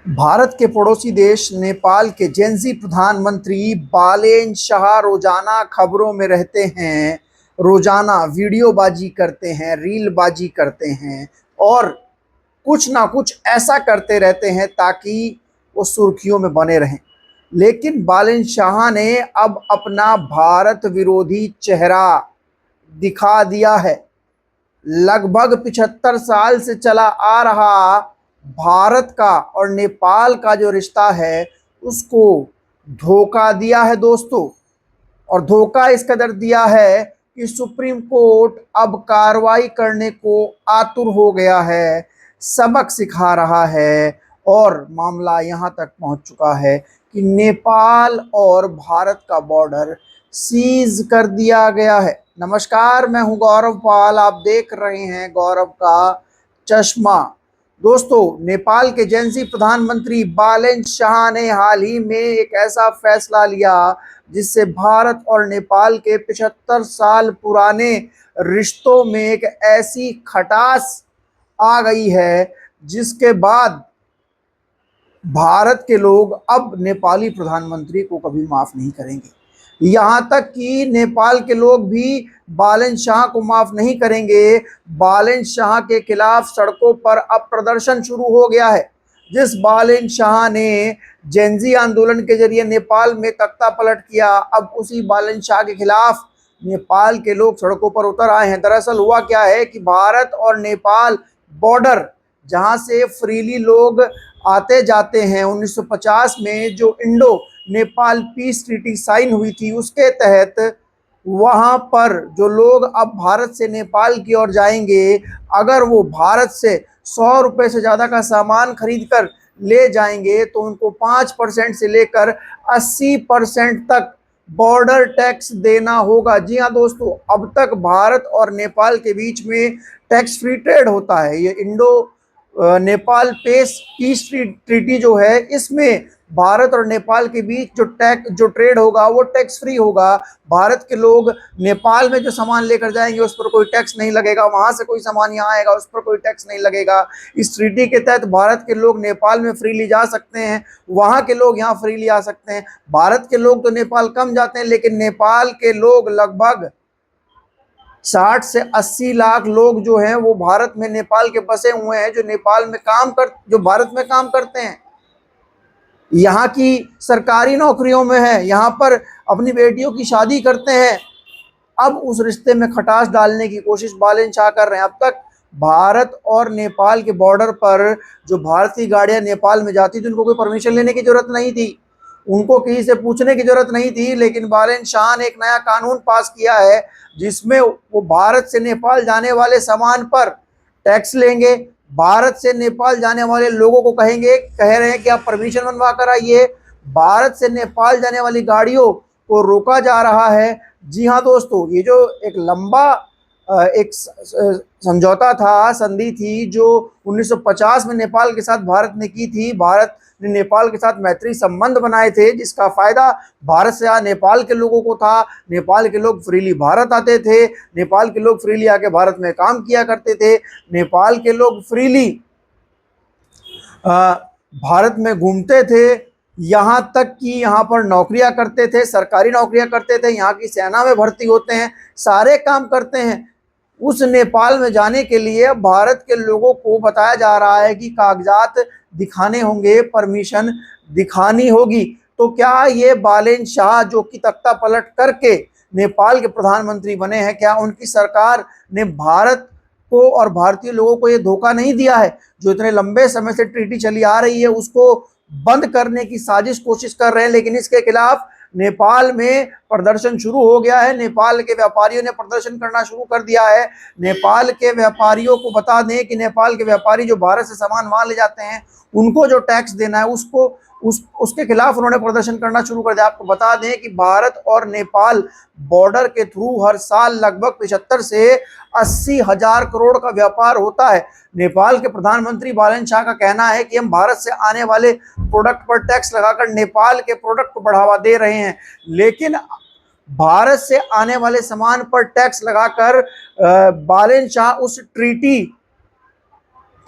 भारत के पड़ोसी देश नेपाल के जेनजी प्रधानमंत्री बालेन शाह रोजाना खबरों में रहते हैं। रोजाना वीडियोबाजी करते हैं, रीलबाजी करते हैं और कुछ ना कुछ ऐसा करते रहते हैं ताकि वो सुर्खियों में बने रहें। लेकिन बालेन शाह ने अब अपना भारत विरोधी चेहरा दिखा दिया है। लगभग 75 साल से चला आ रहा भारत का और नेपाल का जो रिश्ता है उसको धोखा दिया है दोस्तों। और धोखा इस कदर दिया है कि सुप्रीम कोर्ट अब कार्रवाई करने को आतुर हो गया है, सबक सिखा रहा है और मामला यहाँ तक पहुँच चुका है कि नेपाल और भारत का बॉर्डर सीज कर दिया गया है। नमस्कार, मैं हूं गौरव पाल, आप देख रहे हैं गौरव का चश्मा। दोस्तों, नेपाल के जेनजी प्रधानमंत्री बालेन शाह ने हाल ही में एक ऐसा फैसला लिया जिससे भारत और नेपाल के 75 साल पुराने रिश्तों में एक ऐसी खटास आ गई है जिसके बाद भारत के लोग अब नेपाली प्रधानमंत्री को कभी माफ नहीं करेंगे। यहाँ तक कि नेपाल के लोग भी बालेन शाह को माफ नहीं करेंगे। बालेन शाह के खिलाफ सड़कों पर अब प्रदर्शन शुरू हो गया है। जिस बालेन शाह ने जेनजी आंदोलन के जरिए नेपाल में तख्ता पलट किया, अब उसी बालेन शाह के खिलाफ नेपाल के लोग सड़कों पर उतर आए हैं। दरअसल हुआ क्या है कि भारत और नेपाल बॉर्डर जहां से फ्रीली लोग आते जाते हैं, 1950 में जो Indo Nepal peace treaty sign हुई थी उसके तहत वहां पर जो लोग अब भारत से नेपाल की ओर जाएंगे, अगर वो भारत से 100 रुपए से ज़्यादा का सामान खरीद कर ले जाएंगे तो उनको 5% से लेकर 80% तक बॉर्डर टैक्स देना होगा। जी हाँ दोस्तों, अब तक भारत और नेपाल के बीच में टैक्स फ्री ट्रेड होता है। ये इंडो नेपाल पीस ट्रीटी जो है, इसमें भारत और नेपाल के बीच जो ट्रेड होगा वो टैक्स फ्री होगा। भारत के लोग नेपाल में जो सामान लेकर जाएंगे उस पर कोई टैक्स नहीं लगेगा, वहां से कोई सामान यहाँ आएगा उस पर कोई टैक्स नहीं लगेगा। इस ट्रीटी के तहत भारत के लोग नेपाल में फ्रीली जा सकते हैं, वहां के लोग यहाँ फ्रीली आ सकते हैं। भारत के लोग तो नेपाल कम जाते हैं, लेकिन नेपाल के लोग लगभग 60 से 80 लाख लोग जो हैं वो भारत में नेपाल के बसे हुए हैं, जो भारत में काम करते हैं, यहाँ की सरकारी नौकरियों में है, यहाँ पर अपनी बेटियों की शादी करते हैं। अब उस रिश्ते में खटास डालने की कोशिश बालेन शाह कर रहे हैं। अब तक भारत और नेपाल के बॉर्डर पर जो भारतीय गाड़ियां नेपाल में जाती थी उनको कोई परमिशन लेने की जरूरत नहीं थी, उनको किसी से पूछने की जरूरत नहीं थी। लेकिन बालेन शाह ने एक नया कानून पास किया है जिसमें वो भारत से नेपाल जाने वाले सामान पर टैक्स लेंगे, भारत से नेपाल जाने वाले लोगों को कह रहे हैं कि आप परमिशन बनवा कर आइए। भारत से नेपाल जाने वाली गाड़ियों को रोका जा रहा है। जी हाँ दोस्तों, ये जो एक लंबा एक समझौता था, संधि थी जो 1950 में नेपाल के साथ भारत ने की थी। भारत ने नेपाल के साथ मैत्री संबंध बनाए थे जिसका फायदा भारत से नेपाल के लोगों को था। नेपाल के लोग फ्रीली भारत आते थे, नेपाल के लोग फ्रीली आके भारत में काम किया करते थे, नेपाल के लोग फ्रीली भारत में घूमते थे, यहाँ तक कि यहाँ पर नौकरियां करते थे, सरकारी नौकरियां करते थे, यहाँ की सेना में भर्ती होते हैं, सारे काम करते हैं। उस नेपाल में जाने के लिए भारत के लोगों को बताया जा रहा है कि कागजात दिखाने होंगे, परमिशन दिखानी होगी। तो क्या ये बालेन शाह जो कि तख्ता पलट करके नेपाल के प्रधानमंत्री बने हैं, क्या उनकी सरकार ने भारत को और भारतीय लोगों को ये धोखा नहीं दिया है? जो इतने लंबे समय से ट्रीटी चली आ रही है उसको बंद करने की कोशिश कर रहे हैं। लेकिन इसके खिलाफ नेपाल में प्रदर्शन शुरू हो गया है, नेपाल के व्यापारियों ने प्रदर्शन करना शुरू कर दिया है। नेपाल के व्यापारियों को बता दें कि नेपाल के व्यापारी जो भारत से सामान वहां ले जाते हैं उनको जो टैक्स देना है उसके खिलाफ उन्होंने प्रदर्शन करना शुरू कर दिया। आपको बता दें कि भारत और नेपाल बॉर्डर के थ्रू हर साल लगभग 75 से 80 हजार करोड़ का व्यापार होता है। नेपाल के प्रधानमंत्री बालेन शाह का कहना है कि हम भारत से आने वाले प्रोडक्ट पर टैक्स लगाकर नेपाल के प्रोडक्ट को बढ़ावा दे रहे हैं, लेकिन भारत से आने वाले सामान पर टैक्स लगाकर बालेन शाह उस ट्रीटी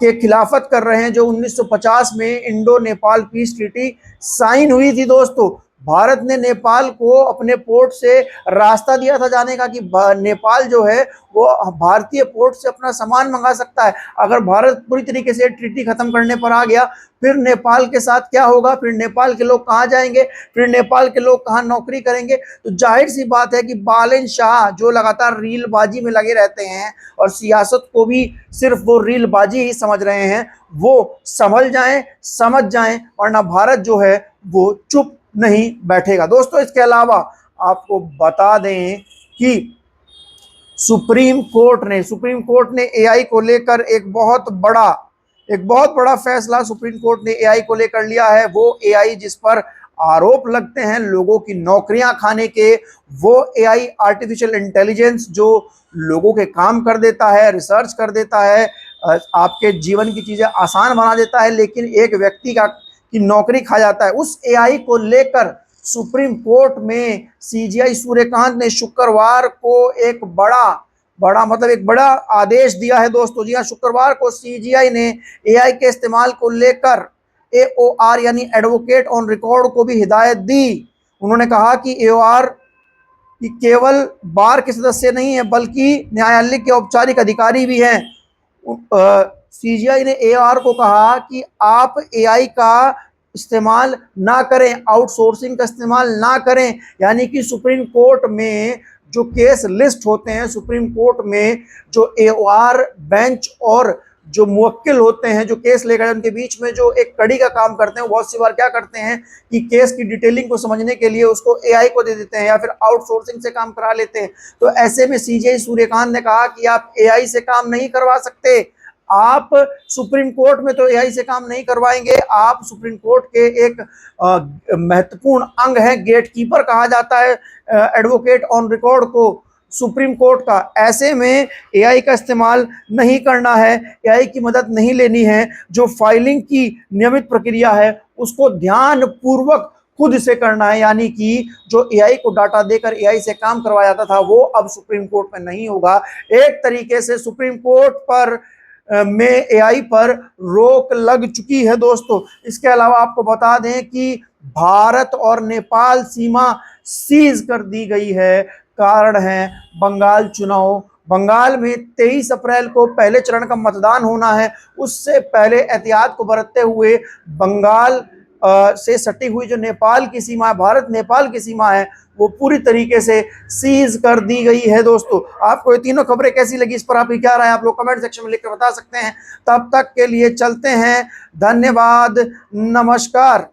के खिलाफत कर रहे हैं, जो 1950 में Indo Nepal peace treaty sign हुई थी दोस्तों। भारत ने नेपाल को अपने पोर्ट से रास्ता दिया था जाने का कि नेपाल जो है वो भारतीय पोर्ट से अपना सामान मंगा सकता है। अगर भारत पूरी तरीके से ट्रीटी खत्म करने पर आ गया, फिर नेपाल के साथ क्या होगा, फिर नेपाल के लोग कहाँ जाएंगे, फिर नेपाल के लोग कहाँ नौकरी करेंगे। तो जाहिर सी बात है कि बालेन शाह जो लगातार रीलबाजी में लगे रहते हैं और सियासत को भी सिर्फ वो रीलबाजी ही समझ रहे हैं, वो संभल जाएं, समझ जाएं, वरना भारत जो है वो चुप नहीं बैठेगा दोस्तों। इसके अलावा आपको बता दें कि सुप्रीम कोर्ट ने एआई को लेकर एक बहुत बड़ा फैसला सुप्रीम कोर्ट ने एआई को लेकर लिया है। वो एआई जिस पर आरोप लगते हैं लोगों की नौकरियां खाने के, वो एआई आर्टिफिशियल इंटेलिजेंस जो लोगों के काम कर देता है, रिसर्च कर देता है, आपके जीवन की चीजें आसान बना देता है, लेकिन एक व्यक्ति की नौकरी खा जाता है। उस एआई को लेकर सुप्रीम कोर्ट में सीजेआई सूर्यकांत ने शुक्रवार को एक बड़ा आदेश दिया है दोस्तों। जी हाँ, शुक्रवार को सीजीआई ने एआई के इस्तेमाल को लेकर एओआर यानी एडवोकेट ऑन रिकॉर्ड को भी हिदायत दी। उन्होंने कहा कि एओआर कि केवल बार के सदस्य नहीं है बल्कि न्यायालय के औपचारिक अधिकारी भी हैं। सीजीआई ने एआर को कहा कि आप एआई का इस्तेमाल ना करें, आउटसोर्सिंग का इस्तेमाल ना करें, यानी कि सुप्रीम कोर्ट में जो केस लिस्ट होते हैं, सुप्रीम कोर्ट में जो एओआर बेंच और जो मुवक्किल होते हैं जो केस लेकर उनके बीच में जो एक कड़ी का काम करते हैं, बहुत सी बार क्या करते हैं कि केस की डिटेलिंग को समझने के लिए उसको एआई को दे देते हैं या फिर आउटसोर्सिंग से काम करा लेते हैं। तो ऐसे में सीजेआई सूर्यकांत ने कहा कि आप एआई से काम नहीं करवा सकते, आप सुप्रीम कोर्ट में तो एआई से काम नहीं करवाएंगे, आप सुप्रीम कोर्ट के एक महत्वपूर्ण अंग है, गेटकीपर कहा जाता है एडवोकेट ऑन रिकॉर्ड को सुप्रीम कोर्ट का। ऐसे में एआई का इस्तेमाल नहीं करना है, एआई की मदद नहीं लेनी है। जो फाइलिंग की नियमित प्रक्रिया है उसको ध्यान पूर्वक खुद से करना है, यानी कि जो एआई को डाटा देकर एआई से काम करवाया जाता था वो अब सुप्रीम कोर्ट में नहीं होगा। एक तरीके से सुप्रीम कोर्ट पर में एआई पर रोक लग चुकी है दोस्तों। इसके अलावा आपको बता दें कि भारत और नेपाल सीमा सीज कर दी गई है। कारण है बंगाल चुनाव। बंगाल में 23 अप्रैल को पहले चरण का मतदान होना है। उससे पहले एहतियात को बरतते हुए बंगाल से सटी हुई जो नेपाल की सीमा है, भारत नेपाल की सीमा है, वो पूरी तरीके से सीज कर दी गई है दोस्तों। आपको ये तीनों खबरें कैसी लगी, इस पर आपकी क्या राय है, आप लोग कमेंट सेक्शन में लिखकर बता सकते हैं। तब तक के लिए चलते हैं, धन्यवाद, नमस्कार।